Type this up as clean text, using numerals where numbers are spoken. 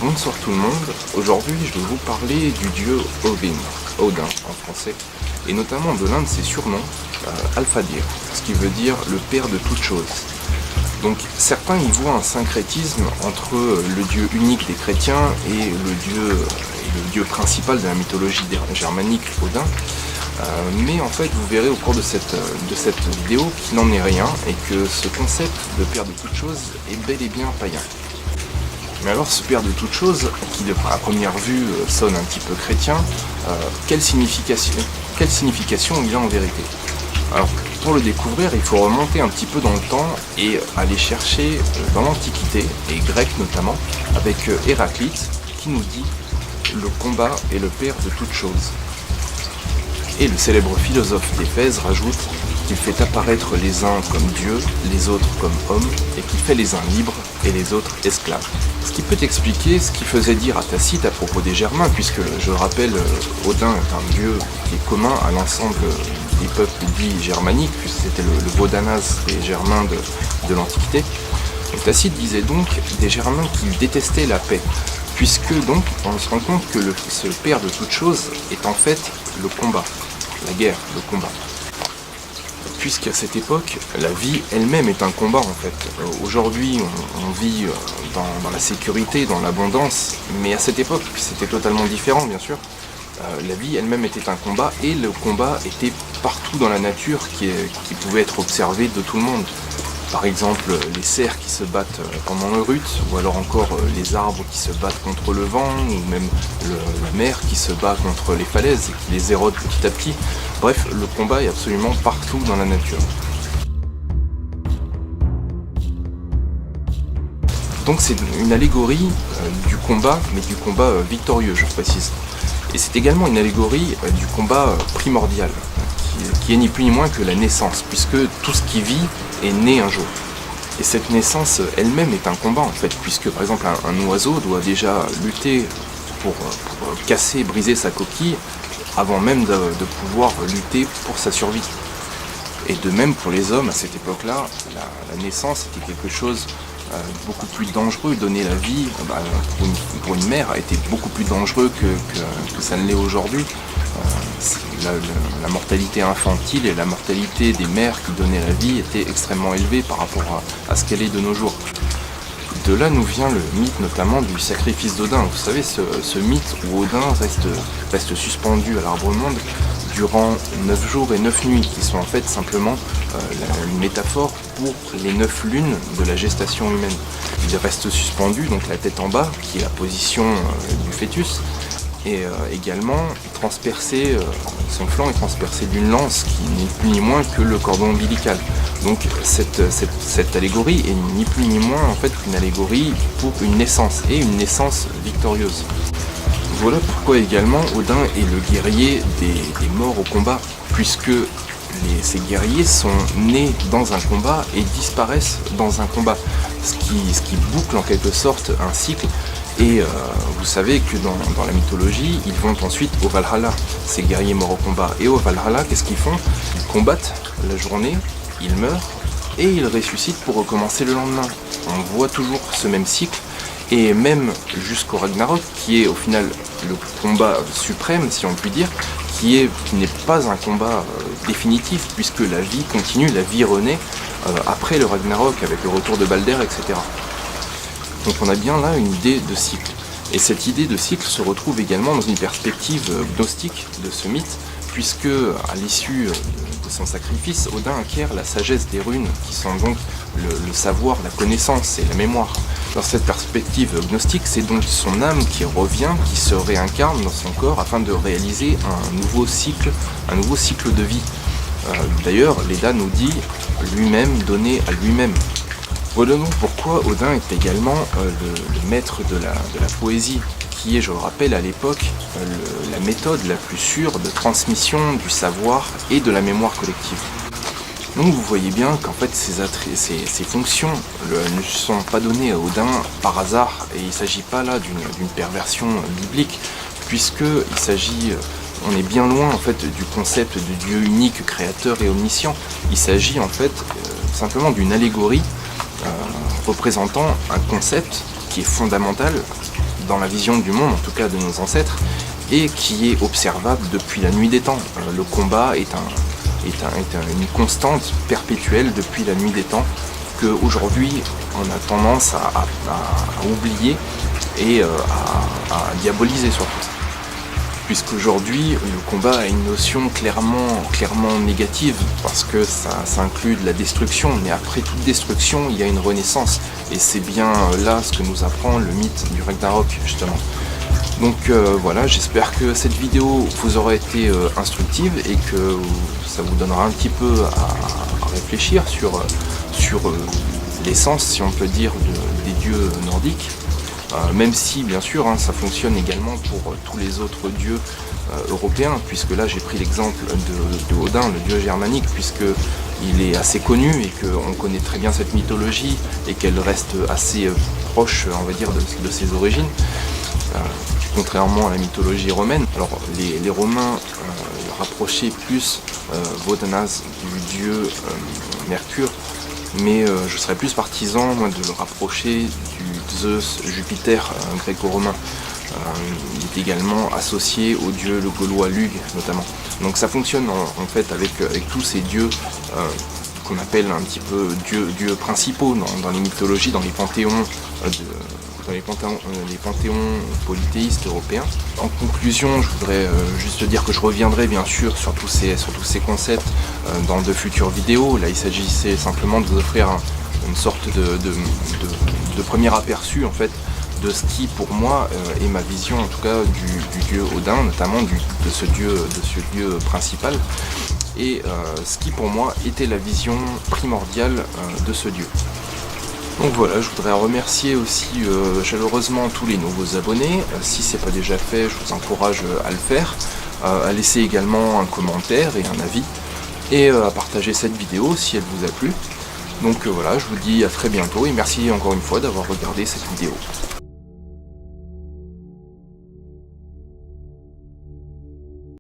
Bonsoir tout le monde, aujourd'hui je vais vous parler du dieu Odin en français, et notamment de l'un de ses surnoms, Alfadir, ce qui veut dire le père de toutes choses. Donc certains y voient un syncrétisme entre le dieu unique des chrétiens et le dieu principal de la mythologie germanique, Odin, mais en fait vous verrez au cours de cette vidéo qu'il n'en est rien et que ce concept de père de toutes choses est bel et bien païen. Mais alors ce père de toutes choses, qui à première vue sonne un petit peu chrétien, quelle signification il a en vérité? Alors pour le découvrir, il faut remonter un petit peu dans le temps et aller chercher dans l'Antiquité, et grecque notamment, avec Héraclite qui nous dit « le combat est le père de toutes choses ». Et le célèbre philosophe d'Éphèse rajoute qu'il fait apparaître les uns comme dieux, les autres comme hommes, et qu'il fait les uns libres et les autres esclaves. Ce qui peut expliquer ce qu'il faisait dire à Tacite à propos des Germains, puisque, je le rappelle, Odin est un dieu qui est commun à l'ensemble des peuples dits germaniques, puisque c'était le Wodanas des Germains de l'Antiquité. Et Tacite disait donc des Germains qu'ils détestaient la paix, puisque donc on se rend compte que ce père de toutes choses est en fait le combat, la guerre, le combat. Puisqu'à cette époque, la vie elle-même est un combat en fait. Aujourd'hui, on vit dans la sécurité, dans l'abondance, mais à cette époque, c'était totalement différent bien sûr. La vie elle-même était un combat, et le combat était partout dans la nature qui pouvait être observé de tout le monde. Par exemple, les cerfs qui se battent pendant le rut, ou alors encore les arbres qui se battent contre le vent, ou même la mer qui se bat contre les falaises et qui les érode petit à petit. Bref, le combat est absolument partout dans la nature. Donc c'est une allégorie du combat, mais du combat victorieux, je précise. Et c'est également une allégorie du combat primordial, qui est ni plus ni moins que la naissance, puisque tout ce qui vit est né un jour. Et cette naissance elle-même est un combat en fait, puisque par exemple un oiseau doit déjà lutter pour casser, briser sa coquille, avant même de pouvoir lutter pour sa survie. Et de même pour les hommes, à cette époque-là, la naissance était quelque chose beaucoup plus dangereux. Donner la vie pour une mère a été beaucoup plus dangereux que ça ne l'est aujourd'hui. La mortalité infantile et la mortalité des mères qui donnaient la vie était extrêmement élevée par rapport à ce qu'elle est de nos jours. De là nous vient le mythe notamment du sacrifice d'Odin. Vous savez, ce mythe où Odin reste suspendu à l'arbre-monde durant 9 jours et 9 nuits, qui sont en fait simplement une métaphore pour les 9 lunes de la gestation humaine. Il reste suspendu, donc la tête en bas, qui est la position du fœtus, et également transpercé, son flanc est transpercé d'une lance qui n'est plus ni moins que le cordon ombilical. Donc cette allégorie est ni plus ni moins en fait qu'une allégorie pour une naissance, et une naissance victorieuse. Voilà pourquoi également Odin est le guerrier des morts au combat, puisque ces guerriers sont nés dans un combat et disparaissent dans un combat, ce qui boucle en quelque sorte un cycle. Et vous savez que dans la mythologie, ils vont ensuite au Valhalla, ces guerriers morts au combat. Et au Valhalla, qu'est-ce qu'ils font? Ils combattent la journée, ils meurent, et ils ressuscitent pour recommencer le lendemain. On voit toujours ce même cycle, et même jusqu'au Ragnarok, qui est au final le combat suprême, si on peut dire, qui n'est pas un combat définitif, puisque la vie continue, la vie renaît après le Ragnarok, avec le retour de Balder, etc. Donc on a bien là une idée de cycle. Et cette idée de cycle se retrouve également dans une perspective gnostique de ce mythe, puisque à l'issue de son sacrifice, Odin acquiert la sagesse des runes, qui sont donc le savoir, la connaissance et la mémoire. Dans cette perspective gnostique, c'est donc son âme qui revient, qui se réincarne dans son corps afin de réaliser un nouveau cycle de vie. D'ailleurs, Léda nous dit lui-même donné à lui-même. Voilà donc pourquoi Odin est également le maître de la poésie, qui est, je le rappelle, à l'époque, la méthode la plus sûre de transmission du savoir et de la mémoire collective. Donc vous voyez bien qu'en fait ces fonctions ne sont pas données à Odin par hasard, et il ne s'agit pas là d'une perversion biblique, puisqu'il s'agit, on est bien loin en fait du concept de Dieu unique, créateur et omniscient. Il s'agit en fait simplement d'une allégorie représentant un concept qui est fondamental dans la vision du monde, en tout cas de nos ancêtres, et qui est observable depuis la nuit des temps. Le combat est une constante perpétuelle depuis la nuit des temps, qu'aujourd'hui on a tendance à oublier et à diaboliser surtout. Puisqu'aujourd'hui le combat a une notion clairement négative, parce que ça inclut de la destruction, mais après toute destruction il y a une renaissance, et c'est bien là ce que nous apprend le mythe du Ragnarok justement. Donc voilà, j'espère que cette vidéo vous aura été instructive et que ça vous donnera un petit peu à réfléchir sur l'essence, si on peut dire, des dieux nordiques. Même si bien sûr ça fonctionne également pour tous les autres dieux européens, puisque là j'ai pris l'exemple de Odin, le dieu germanique, puisqu'il est assez connu et qu'on connaît très bien cette mythologie et qu'elle reste assez proche, on va dire, de ses origines, contrairement à la mythologie romaine. Alors les Romains rapprochaient plus Wodanaz du dieu Mercure, mais je serais plus partisan moi, de le rapprocher du Zeus Jupiter gréco-romain. Il est également associé au dieu le gaulois Lugh notamment. Donc ça fonctionne en fait avec tous ces dieux qu'on appelle un petit peu dieux principaux dans les mythologies, dans les panthéons les panthéons polythéistes européens. En conclusion, je voudrais juste dire que je reviendrai bien sûr sur tous ces concepts dans de futures vidéos. Là, il s'agissait simplement de vous offrir une sorte de premier aperçu en fait de ce qui pour moi est ma vision en tout cas du dieu Odin, notamment de ce dieu principal, et ce qui pour moi était la vision primordiale de ce dieu. Donc voilà, je voudrais remercier aussi chaleureusement tous les nouveaux abonnés. Si ce n'est pas déjà fait, je vous encourage à le faire, à laisser également un commentaire et un avis, et à partager cette vidéo si elle vous a plu. Donc voilà, je vous dis à très bientôt et merci encore une fois d'avoir regardé cette vidéo.